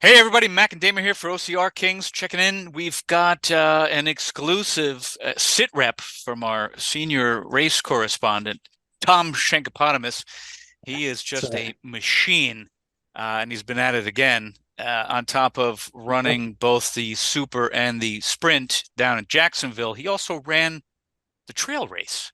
Hey everybody, Mac and Damon here for OCR Kings checking in. We've got an exclusive sit rep from our senior race correspondent, Tom Shankopotamus. He is just So, a machine, and he's been at it again. On top of yep. running both the super and the sprint down in Jacksonville, he also ran the trail race.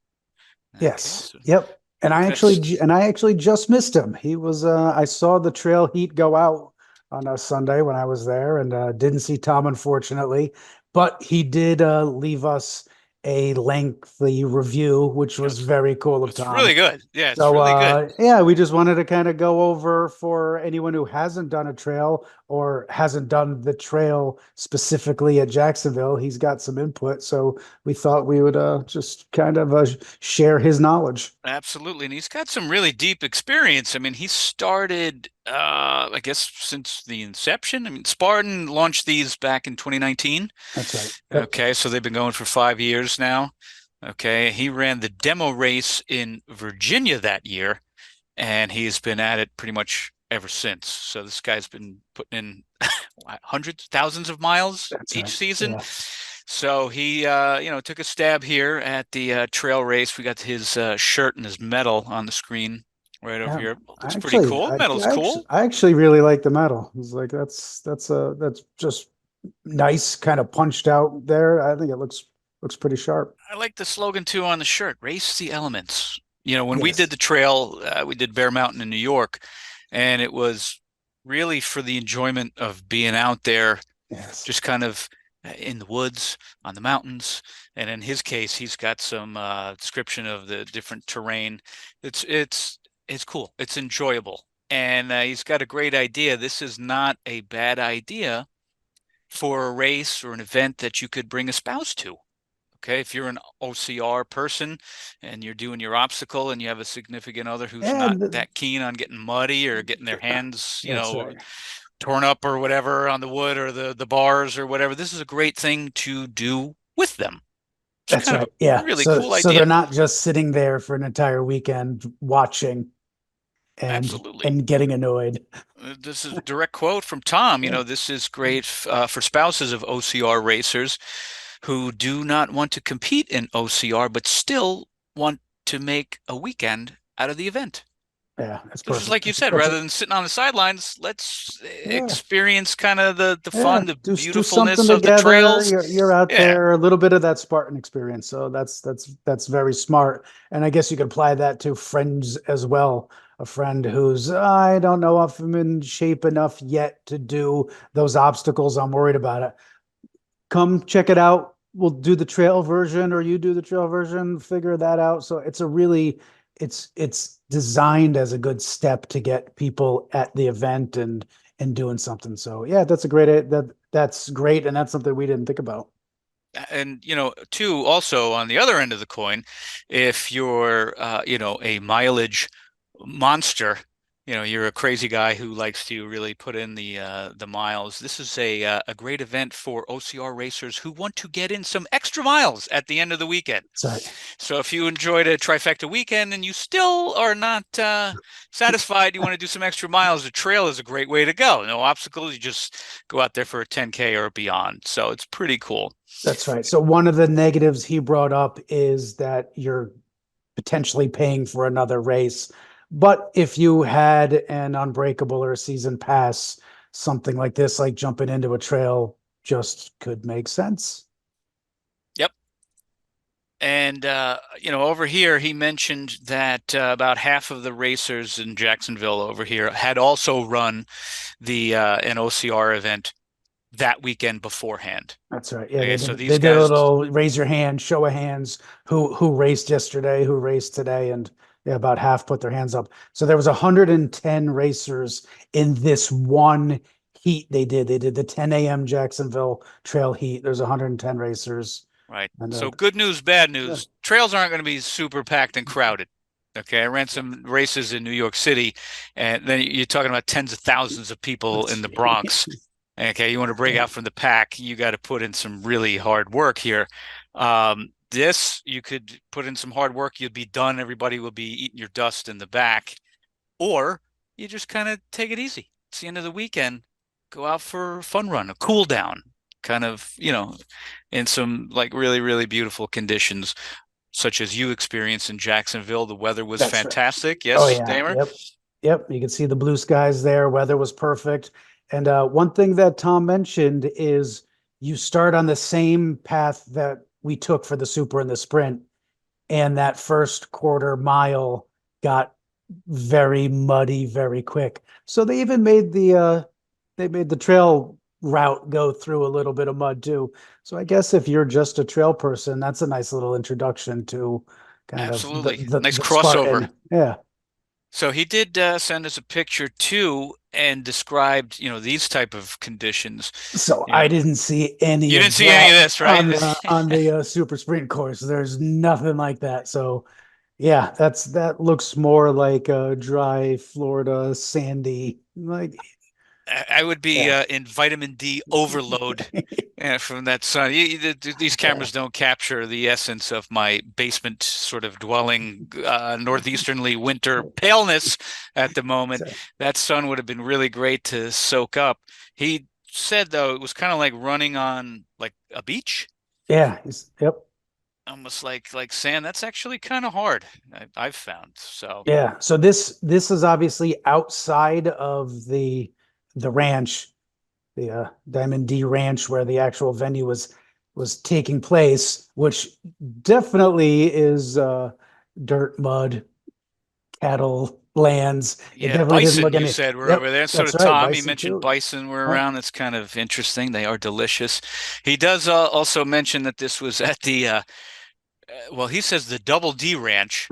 Okay, Yes. so Yep. And we've I got actually and I actually just missed him. He was I saw the trail heat go out on a Sunday when I was there and didn't see Tom unfortunately, but he did leave us a lengthy review, which was it's very cool of it's Tom. really good. Yeah, it's So really good. yeah, we just wanted to kind of go over for anyone who hasn't done a trail or hasn't done the trail specifically at Jacksonville. He's got some input, so we thought we would just kind of share his knowledge. Absolutely. And he's got some really deep experience. I mean, he started, I guess, since the inception. I mean, Spartan launched these back in 2019. That's right. Yep. Okay, so they've been going for 5 years now. Okay, he ran the demo race in Virginia that year, and he's been at it pretty much ever since. So this guy's been putting in hundreds, thousands of miles That's each right. season. Yeah. So he, took a stab here at the trail race. We got his shirt and his medal on the screen right over Yeah. here. Looks I pretty actually, cool. I, Medal's I actually, cool. I actually really like the medal. It's like that's just nice, kind of punched out there. I think it looks pretty sharp. I like the slogan too on the shirt, Race the Elements. You know, when we did Yes. the trail, we did Bear Mountain in New York, and it was really for the enjoyment of being out there, Yes. just kind of in the woods, on the mountains. And in his case, he's got some description of the different terrain. It's cool. It's enjoyable. And he's got a great idea. This is not a bad idea for a race or an event that you could bring a spouse to. Okay, if you're an OCR person and you're doing your obstacle and you have a significant other who's Yeah, not that keen on getting muddy or getting their hands, that's right. torn up or whatever on the wood or the bars or whatever, this is a great thing to do with them. It's That's kind of a right. Yeah. really So cool so they're idea. not just sitting there for an entire weekend watching Absolutely. and getting annoyed. This is a direct quote from Tom. Yeah. This is great for spouses of OCR racers who do not want to compete in OCR, but still want to make a weekend out of the event. Yeah, that's So just perfect. like you said, That's rather it. than sitting on the sidelines, let's Yeah. experience kind of the Yeah. fun, the Do something beautifulness of the together. trails. You're out Yeah, there, a little bit of that Spartan experience. So that's very smart. And I guess you could apply that to friends as well. A friend who's, I don't know if I'm in shape enough yet to do those obstacles. I'm worried about it. Come check it out. We'll do the trail version or you do the trail version, figure that out. So it's a really it's designed as a good step to get people at the event and doing something. So yeah, that's a great that's great and that's something we didn't think about. and too, also on the other end of the coin, if you're a mileage monster, you're a crazy guy who likes to really put in the miles. This is a great event for OCR racers who want to get in some extra miles at the end of the weekend. So So if you enjoyed a trifecta weekend and you still are not satisfied, you want to do some extra miles, the trail is a great way to go. No obstacles, you just go out there for a 10K or beyond. So it's pretty cool. that's right. So one of the negatives he brought up is that you're potentially paying for another race. But if you had an unbreakable or a season pass, something like this, like jumping into a trail, just could make sense. Yep. And over here, he mentioned that about half of the racers in Jacksonville over here had also run the an OCR event that weekend beforehand. That's right. Yeah, Okay, so they these did a guys, little raise your hand, show of hands, who raced yesterday, who raced today, and yeah, about half put their hands up. So there was 110 racers in this one heat they did. They did the 10 a.m. Jacksonville Trail heat. There's 110 racers, right? and So good news, bad yeah, news. Trails aren't going to be super packed and crowded. Okay, I ran some races in New York City, and then you're talking about tens of thousands of people in let's the Bronx. Okay, you want to break yeah, out from the pack, you got to put in some really hard work here. This, you could put in some hard work, you'll be done. Everybody will be eating your dust in the back, or you just kind of take it easy. It's the end of the weekend. go out for a fun run, a cool down, kind of, in some like really, really beautiful conditions, such as you experienced in Jacksonville. The weather was That's right. fantastic. Oh Yes, yeah. Damer? Yep. Yep. You can see the blue skies there. Weather was perfect. And one thing that Tom mentioned is you start on the same path that we took for the super and the sprint. And that first quarter mile got very muddy very quick. So they made the trail route go through a little bit of mud too. So I guess if you're just a trail person, that's a nice little introduction to kind of Absolutely. Nice the crossover. Spartan. Yeah. So he did send us a picture too and described, these type of conditions. So You know, I didn't see any you didn't of see any that of this, right? on the super sprint course. There's nothing like that. So yeah, that looks more like a dry Florida sandy. Like I would be yeah. in vitamin D overload from that sun. These Yeah. cameras don't capture the essence of my basement sort of dwelling, northeasternly winter paleness at the moment. So, That sun would have been really great to soak up. He said, though, it was kind of like running on like a beach, yeah. Yep. almost like sand. That's actually kind of hard, I've found. So, Yeah. So this is obviously outside of the ranch, the Diamond D Ranch, where the actual venue was taking place, which definitely is dirt, mud, cattle lands. It yeah, definitely didn't bison, look you any. said were over Yep, there. So that's did right. Tom. He Bison mentioned too. bison were Yep. around. That's kind of interesting. They are delicious. He does also mention that this was at well, he says the Double D Ranch.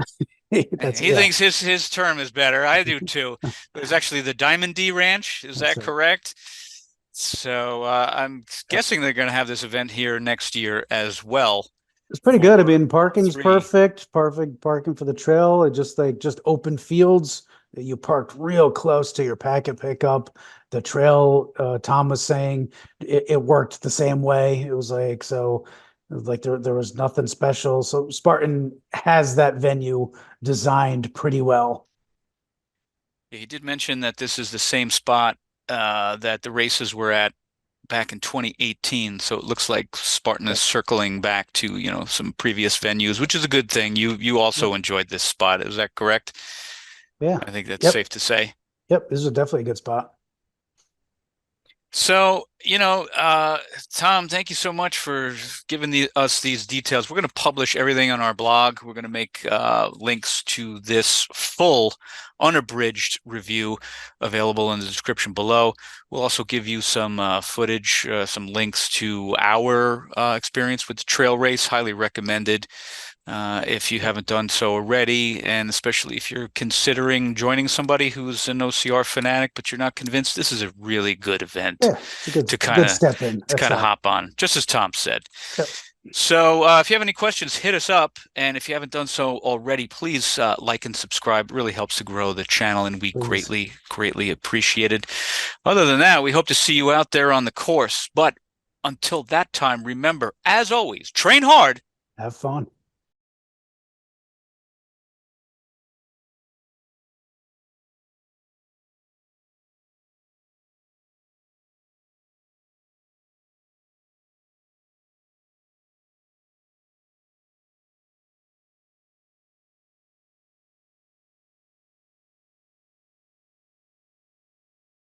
That's He yeah. thinks his term is better. I do too. It was actually the Diamond D Ranch. Is That's that right. correct? So I'm Yep. guessing they're going to have this event here next year as well It's pretty good. I for mean, parking's three. perfect. Perfect parking for the trail. It just like just open fields. You parked real close to your packet pickup. The trail, Tom was saying, it worked the same way. It was like so, it was like there was nothing special. So Spartan has that venue designed pretty well. He did mention that this is the same spot that the races were at back in 2018. So it looks like Spartan is Yep. circling back to, some previous venues, which is a good thing. You Yep. also enjoyed this spot. Is that correct? Yeah. I think that's safe Yep. to say. Yep. This is definitely a good spot. So, Tom, thank you so much for giving us these details. We're going to publish everything on our blog. We're going to make links to this full, unabridged review available in the description below. We'll also give you some footage, some links to our experience with the trail race. Highly recommended if you Yep. haven't done so already, and especially if you're considering joining somebody who's an OCR fanatic, but you're not convinced. This is a really good event Yeah. It's a good to kind good of step in. to That's kind of right. hop on, just as Tom said. Yep. So if you have any questions, hit us up, and if you haven't done so already, please like and subscribe. It really helps to grow the channel, and we Please. greatly, greatly appreciate it. Other than that, we hope to see you out there on the course. But until that time, remember, as always, train hard Have fun.